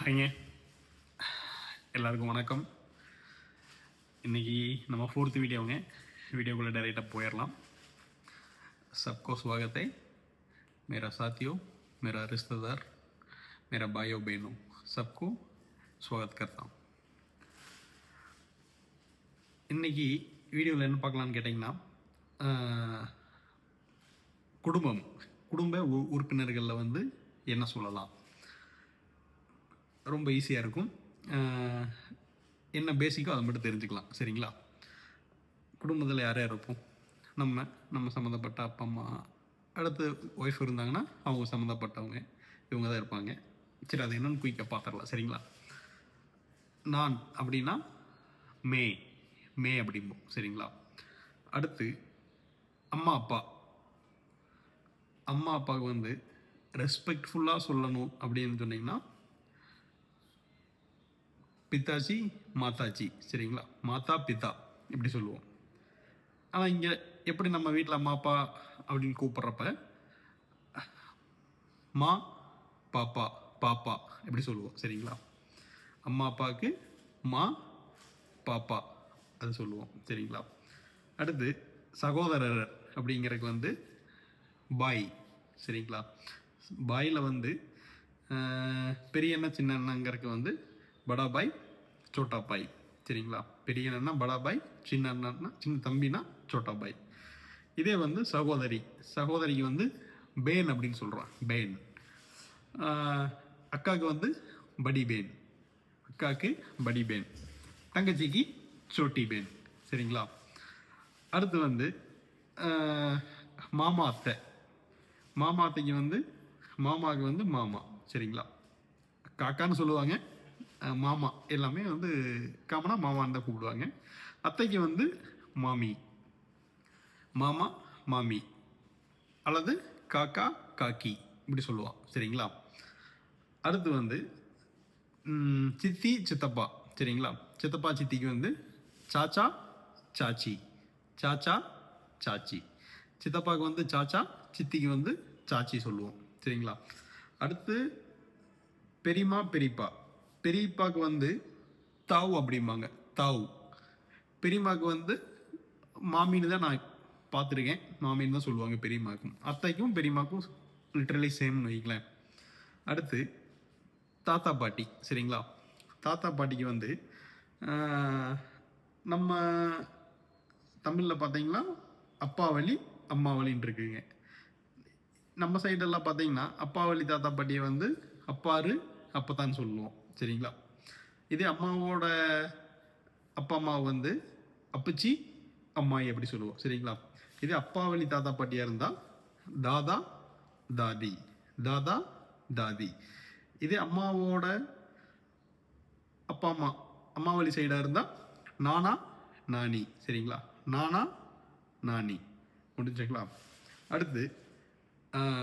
ஹாய்ங்க, எல்லாருக்கும் வணக்கம். இன்றைக்கி நம்ம 4th வீடியோங்க. வீடியோக்குள்ளே டைரெக்டாக போயிடலாம். सबको स्वागत है. मेरा साथियों, मेरा रिश्तेदार, मेरा भाइयों बहनों, सबको स्वागत करता हूँ. இன்றைக்கி வீடியோவில் என்ன பார்க்கலான்னு கேட்டிங்கன்னா, குடும்ப உறுப்பினர்களில் வந்து என்ன சொல்லலாம், ரொம்ப ஈஸியாக இருக்கும். என்ன பேசிக்கோ அதை மட்டும் தெரிஞ்சுக்கலாம். சரிங்களா? குடும்பத்தில் யார் யார் இருப்போம்? நம்ம சம்மந்தப்பட்ட அப்பா அம்மா, அடுத்து ஒய்ஃப் இருந்தாங்கன்னா அவங்க சம்மந்தப்பட்டவங்க, இவங்க தான் இருப்பாங்க. சரி, அது என்னென்னு குயிக்காக பார்த்துடலாம். சரிங்களா? நான் அப்படின்னா மே அப்படிம்போம். சரிங்களா? அடுத்து அம்மா அப்பாவுக்கு வந்து ரெஸ்பெக்ட்ஃபுல்லாக சொல்லணும் அப்படின்னு சொன்னிங்கன்னா பித்தாஜி மாதாஜி. சரிங்களா? மாதா பிதா இப்படி சொல்லுவோம். ஆனால் இங்கே எப்படி நம்ம வீட்டில் அம்மா அப்பா அப்படின்னு கூப்பிட்றப்ப மா பாப்பா இப்படி சொல்லுவோம். சரிங்களா? அம்மா அப்பாவுக்கு மா பாப்பா அது சொல்லுவோம். சரிங்களா? அடுத்து சகோதரர் அப்படிங்கிறதுக்கு வந்து பாய். சரிங்களா? பாயில் வந்து பெரிய அண்ணா சின்ன அண்ணங்கிறதுக்கு வந்து படா பாய் சோட்டா பாய். சரிங்களா? பெரிய அண்ணா படா பாய், சின்ன அண்ணா சின்ன தம்பினா சோட்டா பாய். இதே வந்து சகோதரிக்கு வந்து பேன் அப்படின்னு சொல்கிறான். பேன். அக்காவுக்கு வந்து படி பேன், தங்கச்சிக்கு சோட்டி பேன். சரிங்களா? அடுத்து வந்து மாமா அத்தைக்கு வந்து மாமாவுக்கு வந்து மாமா. சரிங்களா? காக்கான்னு சொல்லுவாங்க. மாமா எல்லாமே வந்து காமனாக மாமான்னு தான் கூப்பிடுவாங்க. அத்தைக்கு வந்து மாமி அல்லது காக்கா காக்கி இப்படி சொல்லுவான். சரிங்களா? அடுத்து வந்து சித்தி சித்தப்பா. சரிங்களா? சித்தப்பா சித்திக்கு வந்து சாச்சா சாச்சி. சித்தப்பாவுக்கு வந்து சாச்சா, சித்திக்கு வந்து சாச்சி சொல்லுவோம். சரிங்களா? அடுத்து பெரியப்பாவுக்கு வந்து தாவு அப்படிம்பாங்க. பெரியம்மாவுக்கு வந்து மாமின்னு தான் நான் பார்த்துருக்கேன். மாமின்னு தான் சொல்லுவாங்க பெரியம்மாவுக்கும். அத்தைக்கும் பெரியம்மாவுக்கும் லிட்ரலி சேம்னு வைக்கலாம். அடுத்து தாத்தா பாட்டி. சரிங்களா? தாத்தா பாட்டிக்கு வந்து நம்ம தமிழில் பார்த்தீங்கன்னா அப்பா வழி அம்மா வழின்னு இருக்குங்க. நம்ம சைடெல்லாம் பார்த்தீங்கன்னா அப்பா வழி தாத்தா பாட்டியை வந்து அப்பாரு அப்பத்தான்னு சொல்லுவோம். சரிங்களா? இதே அம்மாவோட அப்பா அம்மா வந்து அப்பச்சி அம்மாயி அப்படி சொல்லுவோம். சரிங்களா? இதே அப்பா வழி தாத்தா பாட்டியாக இருந்தால் தாதா தாதி. இதே அம்மாவோட அப்பா அம்மா வழி சைடாக இருந்தால் நானா நானி. சரிங்களா? நானா நானி முடிஞ்சுங்களா? அடுத்து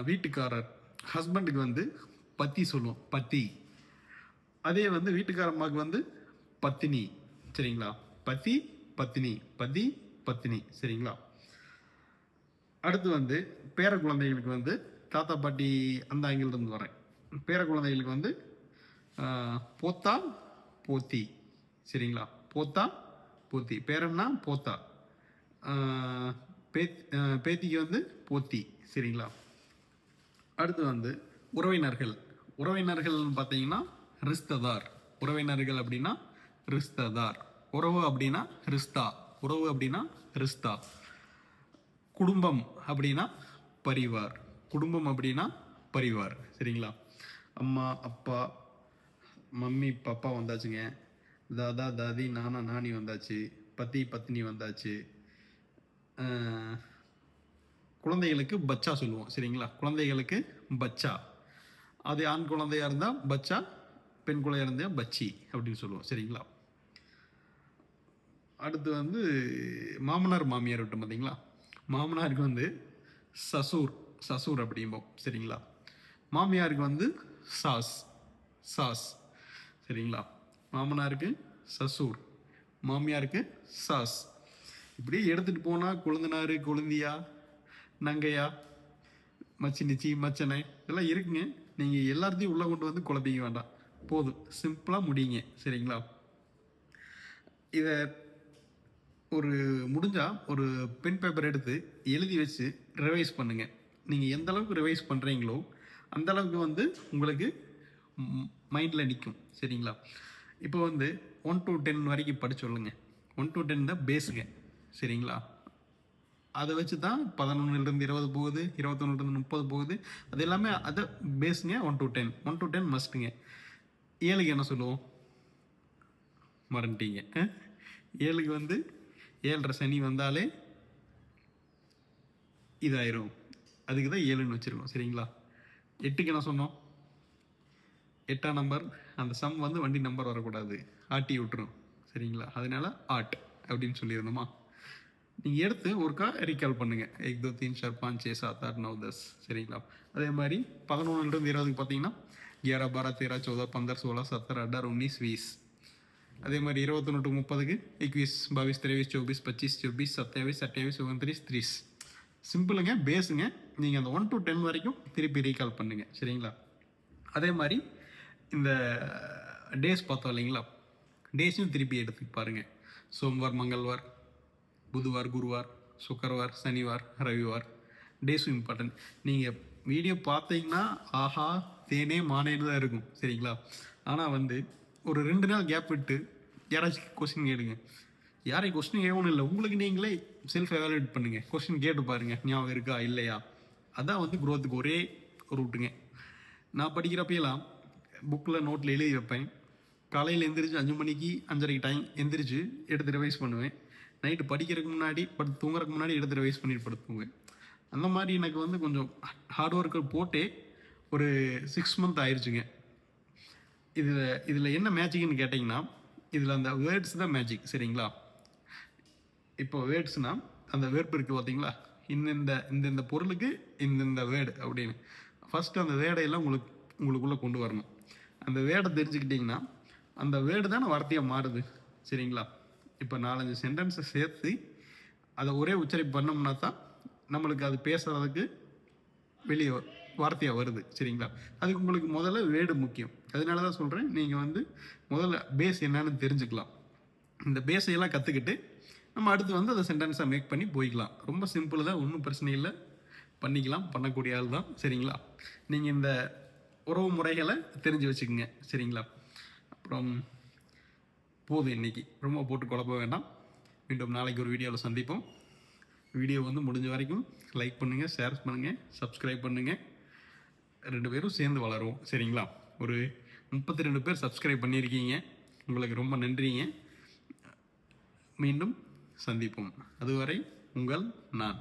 வீட்டுக்காரர் ஹஸ்பண்டுக்கு வந்து பத்தி சொல்லுவோம். பத்தி. அதே வந்து வீட்டுக்காரம்மாவுக்கு வந்து பத்தினி. சரிங்களா? பத்தினி. சரிங்களா? அடுத்து வந்து பேர குழந்தைகளுக்கு வந்து தாத்தா பாட்டி அந்த ஆங்கிலிருந்து வரேன். பேர குழந்தைகளுக்கு வந்து போத்தா போத்தி. சரிங்களா? போத்தா போத்தி. பேரன்னா போத்தா. பேத்திக்கு வந்து போத்தி. சரிங்களா? அடுத்து வந்து உறவினர்கள் பார்த்தீங்கன்னா உறவினர்கள் அப்படின்னா ரிஸ்ததார். உறவு அப்படின்னா ரிஸ்தா. குடும்பம் அப்படின்னா பரிவார். சரிங்களா? அம்மா அப்பா மம்மி பாப்பா வந்தாச்சுங்க. தாதா தாதி நானா நானி வந்தாச்சு. பத்தினி வந்தாச்சு. குழந்தைகளுக்கு பச்சா சொல்லுவோம். சரிங்களா? குழந்தைகளுக்கு பச்சா. அது ஆண் குழந்தையாக இருந்தால் பச்சா, பெண் குழந்தையாக இருந்தால் பச்சி அப்படின்னு சொல்லுவோம். சரிங்களா? அடுத்து வந்து மாமனார் மாமியார் விட்டோம் பார்த்தீங்களா? மாமனாருக்கு வந்து சசூர் அப்படிம்போம். சரிங்களா? மாமியாருக்கு வந்து சாஸ். சரிங்களா? மாமனாருக்கு சசூர், மாமியாருக்கு சாஸ். இப்படி எடுத்துகிட்டு போனால் கொழுந்தனார், கொழுந்தியா, நங்கையா, மச்சினிச்சி, மச்சனை இதெல்லாம் இருக்குங்க. நீங்கள் எல்லாத்தையும் உள்ளே கொண்டு வந்து குழப்பிக்க வேண்டாம். போதும், சிம்பிளாக முடியுங்க. சரிங்களா? இதை ஒரு முடிஞ்சால் ஒரு பென் பேப்பர் எடுத்து எழுதி வச்சு ரிவைஸ் பண்ணுங்கள். நீங்கள் எந்த அளவுக்கு ரிவைஸ் பண்ணுறீங்களோ அந்த அளவுக்கு வந்து உங்களுக்கு மைண்டில் நிற்கும். சரிங்களா? இப்போ வந்து 1 to 10 வரைக்கும் படிச்சு சொல்லுங்க. 1 to 10 தான் பேஸுங்க. சரிங்களா? அதை வச்சு தான் 11லேருந்து 20 போகுது, 21லேருந்து 30 போகுது. அது எல்லாமே அதை பேஸுங்க. 1 to 10 1 to 10 மஸ்ட்டுங்க. 7க்கு என்ன சொல்லுவோம்? மறந்துட்டீங்க. 7க்கு வந்து 7.5 சனி வந்தாலே இதாயிரும். அதுக்கு தான் 7ன்னு வச்சுருக்கோம். சரிங்களா? 8க்கு என்ன சொன்னோம்? 8ஆம் நம்பர் அந்த சம் வந்து வண்டி நம்பர் வரக்கூடாது, ஆட்டி விட்டுரும். சரிங்களா? அதனால ஆட் அப்படின்னு சொல்லியிருந்தோமா? நீங்கள் எடுத்து ஒருக்கா ரீகால் பண்ணுங்கள். 1 2 3 4 5 6 7 8 9 10. சரிங்களா? அதே மாதிரி 11லேருந்து 20க்கு பார்த்தீங்கன்னா 11 12 13 14 15 16 17 18 19 20. அதே மாதிரி 21 to 30க்கு 21 22 23 24 25 24 27 28 29 30. சிம்பிளுங்க, பேஸுங்க. நீங்கள் அந்த 1 to 10 வரைக்கும் திருப்பி ரீகால் பண்ணுங்கள். சரிங்களா? அதே மாதிரி இந்த டேஸ் பார்த்தோம் இல்லைங்களா? டேஸையும் திருப்பி எடுத்து பாருங்கள். சோம்வார், மங்கள்வார், புதுவார், குருவார், சுக்கரவார், சனிவார், ரவிவார். டேஸும் இம்பார்ட்டன்ட். நீங்கள் வீடியோ பார்த்தீங்கன்னா ஆஹா தேனே மானேன்னு தான் இருக்கும். சரிங்களா? ஆனால் வந்து ஒரு 2 நாள் கேப் விட்டு யாராச்சும் கொஸ்டின் கேளுங்க. யாரையும் கொஸ்டின் கேட்கணும் இல்லை, உங்களுக்கு நீங்களே செல்ஃப் எவாலுவேட் பண்ணுங்கள். கொஸ்டின் கேட்டு பாருங்கள், ஞாபகம் இருக்கா இல்லையா. அதான் வந்து குரோத்துக்கு ஒரே ரூட்டுங்க. நான் படிக்கிறப்பெல்லாம் புக்கில் நோட்டில் எழுதி வைப்பேன். காலையில் எந்திரிச்சு 5 மணிக்கு 5:30 டைம் எந்திரிச்சு எடுத்து ரிவைஸ் பண்ணுவேன். நைட்டு படிக்கிறதுக்கு முன்னாடி தூங்குறதுக்கு முன்னாடி எடுத்து ரிவைஸ் பண்ணிட்டு படுத்துவேன். அந்த மாதிரி எனக்கு வந்து கொஞ்சம் ஹார்ட் ஒர்க்கு போட்டே ஒரு 6 மந்த் ஆயிடுச்சுங்க. இதில் என்ன மேஜிக்னு கேட்டிங்கன்னா, இதில் அந்த வேர்ட்ஸ் தான் மேஜிக். சரிங்களா? இப்போ வேர்ட்ஸ்னால் அந்த வேர்ப் இருக்குது பார்த்தீங்களா? இந்த பொருளுக்கு இந்த வேர்டு அப்படின்னு ஃபஸ்ட்டு அந்த வேர்டையெல்லாம் உங்களுக்குள்ளே கொண்டு வரணும். அந்த வேர்டை தெரிஞ்சுக்கிட்டிங்கன்னா அந்த வேர்டு தானே வார்த்தையாக மாறுது. சரிங்களா? இப்போ 4-5 சென்டென்ஸை சேர்த்து அதை ஒரே உச்சரிப்பு பண்ணோம்னா தான் நம்மளுக்கு அது பேசுகிறதுக்கு வெளியே வார்த்தையாக வருது. சரிங்களா? அதுக்கு உங்களுக்கு முதல்ல வேர்டு முக்கியம். அதனால தான் சொல்கிறேன், நீங்கள் வந்து முதல்ல பேஸ் என்னன்னு தெரிஞ்சுக்கலாம். இந்த பேஸையெல்லாம் கற்றுக்கிட்டு நம்ம அடுத்து வந்து அதை சென்டென்ஸாக மேக் பண்ணி போய்க்கலாம். ரொம்ப சிம்பிள் தான், ஒன்றும் பிரச்சனை இல்லை, பண்ணிக்கலாம், பண்ணக்கூடிய ஆள் தான். சரிங்களா? நீங்கள் இந்த உறவு முறைகளை தெரிஞ்சு வச்சுக்கோங்க. சரிங்களா? அப்புறம் போதும், இன்றைக்கி ரொம்ப போட்டு குழப்ப வேண்டாம். மீண்டும் நாளைக்கு ஒரு வீடியோவில் சந்திப்போம். வீடியோ வந்து முடிஞ்ச வரைக்கும் லைக் பண்ணுங்கள், ஷேர் பண்ணுங்கள், சப்ஸ்கிரைப் பண்ணுங்கள். 2 பேரும் சேர்ந்து வளருவோம். சரிங்களா? ஒரு 32 பேர் சப்ஸ்கிரைப் பண்ணியிருக்கீங்க, உங்களுக்கு ரொம்ப நன்றிங்க. மீண்டும் சந்திப்போம். அதுவரை உங்கள் நான்.